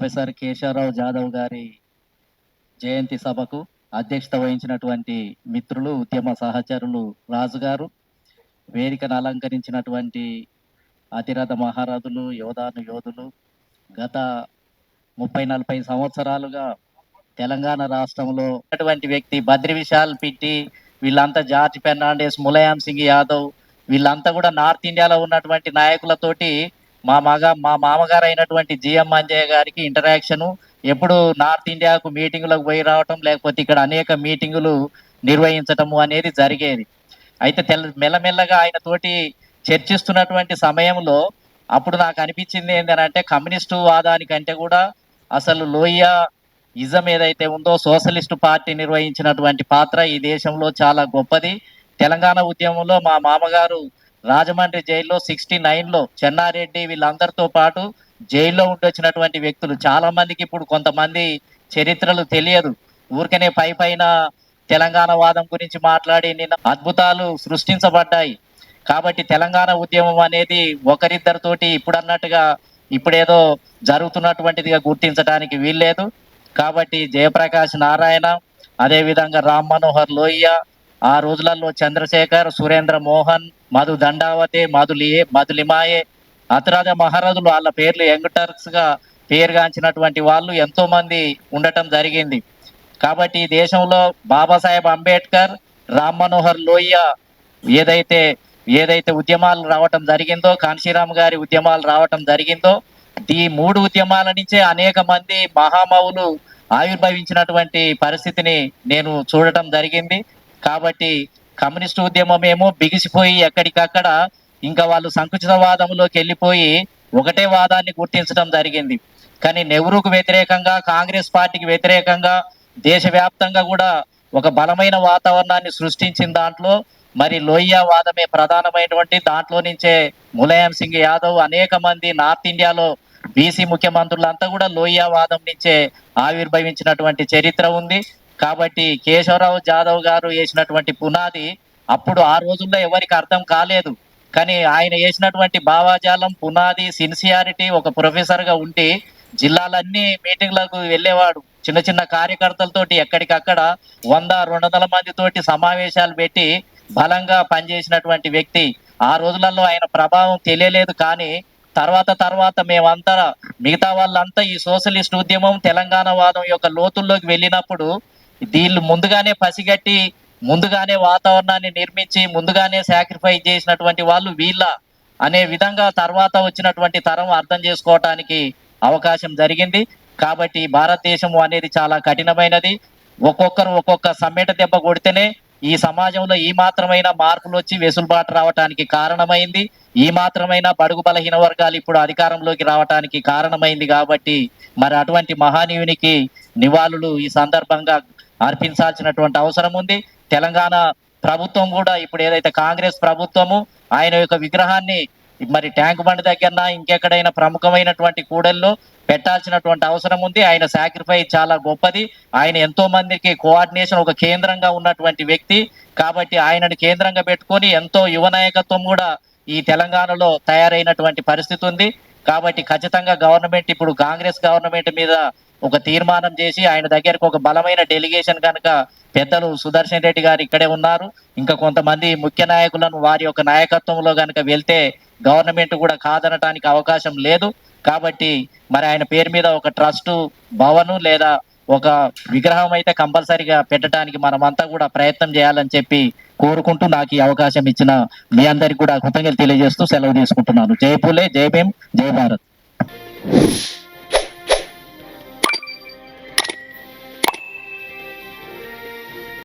Professor Keshavarao Jadhav గారి జయంతి సభకు అధ్యక్షత వహించినటువంటి మిత్రులు, ఉద్యమ సహచరులు రాజు గారు, వేదికను అలంకరించినటువంటి అతిరథ మహారథులు, యోధులు, గత 30-40 సంవత్సరాలుగా తెలంగాణ రాష్ట్రంలో అటువంటి వ్యక్తి బద్రి విశాల్ పిట్టి, వీళ్ళంతా జార్జ్ ఫెర్నాండెస్, ములాయం సింగ్ యాదవ్, వీళ్ళంతా కూడా నార్త్ ఇండియాలో ఉన్నటువంటి నాయకులతోటి మా మామగారు అయినటువంటి జిఎం అంజయ్య గారికి ఇంటరాక్షను, ఎప్పుడు నార్త్ ఇండియాకు మీటింగులకు పోయి రావటం, లేకపోతే ఇక్కడ అనేక మీటింగులు నిర్వహించటము అనేది జరిగేది. అయితే మెల్లమెల్లగా ఆయన తోటి చర్చిస్తున్నటువంటి సమయంలో అప్పుడు నాకు అనిపించింది ఏంటంటే, కమ్యూనిస్టు వాదానికంటే కూడా అసలు లోయ ఇజం ఏదైతే ఉందో, సోషలిస్టు పార్టీ నిర్వహించినటువంటి పాత్ర ఈ దేశంలో చాలా గొప్పది. తెలంగాణ ఉద్యమంలో మా మామగారు రాజమండ్రి జైల్లో 69లో చెన్నారెడ్డి వీళ్ళందరితో పాటు జైల్లో ఉండొచ్చినటువంటి వ్యక్తులు. చాలా మందికి ఇప్పుడు కొంతమంది చరిత్రలు తెలియదు, ఊరికనే పైన తెలంగాణ వాదం గురించి మాట్లాడి నిన్న అద్భుతాలు సృష్టించబడ్డాయి. కాబట్టి తెలంగాణ ఉద్యమం అనేది ఒకరిద్దరితోటి ఇప్పుడు అన్నట్టుగా ఇప్పుడేదో జరుగుతున్నటువంటిదిగా గుర్తించడానికి వీల్లేదు. కాబట్టి జయప్రకాష్ నారాయణ, అదేవిధంగా రామ్ మనోహర్ లోహియా, ఆ రోజులలో చంద్రశేఖర్, సురేంద్ర మోహన్, మధు దండావతి, మధులిమాయే, అతిరథ మహారాజులు, వాళ్ళ పేర్లు యంగ్ టర్క్స్ గా పేరుగాంచినటువంటి వాళ్ళు ఎంతో మంది ఉండటం జరిగింది. కాబట్టి ఈ దేశంలో బాబాసాహెబ్ అంబేద్కర్, రామ్ మనోహర్ లోహియా ఏదైతే ఉద్యమాలు రావటం జరిగిందో, కాన్షీరామ్ గారి ఉద్యమాలు రావటం జరిగిందో, ఈ 3 ఉద్యమాల నుంచే అనేక మంది మహామవులు ఆవిర్భవించినటువంటి పరిస్థితిని నేను చూడటం జరిగింది. కాబట్టి కమ్యూనిస్టు ఉద్యమం ఏమో బిగిసిపోయి ఎక్కడికక్కడ ఇంకా వాళ్ళు సంకుచితవాదంలోకి వెళ్ళిపోయి ఒకటే వాదాన్ని గుర్తించడం జరిగింది. కానీ నెహ్రూకు వ్యతిరేకంగా, కాంగ్రెస్ పార్టీకి వ్యతిరేకంగా దేశవ్యాప్తంగా కూడా ఒక బలమైన వాతావరణాన్ని సృష్టించిన దాంట్లో మరి లోహియా వాదమే ప్రధానమైనటువంటి దాంట్లో నుంచే ములాయం సింగ్ యాదవ్, అనేక మంది నార్త్ ఇండియాలో బీసీ ముఖ్యమంత్రులంతా కూడా లోహియా వాదం నుంచే ఆవిర్భవించినటువంటి చరిత్ర ఉంది. కాబట్టి కేశవరావు జాదవ్ గారు వేసినటువంటి పునాది అప్పుడు ఆ రోజుల్లో ఎవరికి అర్థం కాలేదు. కానీ ఆయన వేసినటువంటి భావాజాలం, పునాది, సిన్సియారిటీ, ఒక ప్రొఫెసర్ గా ఉండి జిల్లాలన్నీ మీటింగ్లకు వెళ్ళేవాడు. చిన్న చిన్న కార్యకర్తలతోటి ఎక్కడికక్కడ 100-200 మందితోటి సమావేశాలు పెట్టి బలంగా పనిచేసినటువంటి వ్యక్తి. ఆ రోజులలో ఆయన ప్రభావం తెలియలేదు. కానీ తర్వాత మేమంతా, మిగతా వాళ్ళంతా ఈ సోషలిస్ట్ ఉద్యమం, తెలంగాణ వాదం యొక్క లోతుల్లోకి వెళ్ళినప్పుడు వీళ్ళు ముందుగానే పసిగట్టి, ముందుగానే వాతావరణాన్ని నిర్మించి, ముందుగానే సాక్రిఫైస్ చేసినటువంటి వాళ్ళు వీళ్ళ అనే విధంగా తర్వాత వచ్చినటువంటి తరం అర్థం చేసుకోవటానికి అవకాశం జరిగింది. కాబట్టి భారతదేశం అనేది చాలా కఠినమైనది. ఒక్కొక్కరు ఒక్కొక్క సమ్మెట దెబ్బ కొడితేనే ఈ సమాజంలో ఈ మాత్రమైన మార్పులు వచ్చి వెసులుబాటు రావటానికి కారణమైంది. ఈ మాత్రమైన బడుగు బలహీన వర్గాలు ఇప్పుడు అధికారంలోకి రావటానికి కారణమైంది. కాబట్టి మరి అటువంటి మహానీయునికి నివాళులు ఈ సందర్భంగా అర్పించాల్సినటువంటి అవసరం ఉంది. తెలంగాణ ప్రభుత్వం కూడా ఇప్పుడు ఏదైతే కాంగ్రెస్ ప్రభుత్వము ఆయన యొక్క విగ్రహాన్ని మరి ట్యాంక్ బండ్ దగ్గర ఇంకెక్కడైనా ప్రముఖమైనటువంటి కూడల్లో పెట్టాల్సినటువంటి అవసరం ఉంది. ఆయన సాక్రిఫైస్ చాలా గొప్పది. ఆయన ఎంతో మందికి కోఆర్డినేషన్, ఒక కేంద్రంగా ఉన్నటువంటి వ్యక్తి. కాబట్టి ఆయనను కేంద్రంగా పెట్టుకొని ఎంతో యువ నాయకత్వం కూడా ఈ తెలంగాణలో తయారైనటువంటి పరిస్థితి ఉంది. కాబట్టి ఖచ్చితంగా గవర్నమెంట్ ఇప్పుడు కాంగ్రెస్ గవర్నమెంట్ మీద ఒక తీర్మానం చేసి ఆయన దగ్గరకు ఒక బలమైన డెలిగేషన్ కనుక పెద్దలు సుదర్శన్ రెడ్డి గారు ఇక్కడే ఉన్నారు, ఇంకా కొంతమంది ముఖ్య నాయకులను వారి యొక్క నాయకత్వంలో కనుక వెళ్తే గవర్నమెంట్ కూడా కాదనటానికి అవకాశం లేదు. కాబట్టి మరి ఆయన పేరు మీద ఒక ట్రస్ట్ భవను లేదా ఒక విగ్రహం అయితే కంపల్సరీగా పెట్టడానికి మనమంతా కూడా ప్రయత్నం చేయాలని చెప్పి కోరుకుంటూ నాకు ఈ అవకాశం ఇచ్చిన మీ అందరికి కూడా కృతజ్ఞతలు తెలియజేస్తూ సెలవు తీసుకుంటున్నాను. జై పూలే, జై భీమ్, జై భారత్.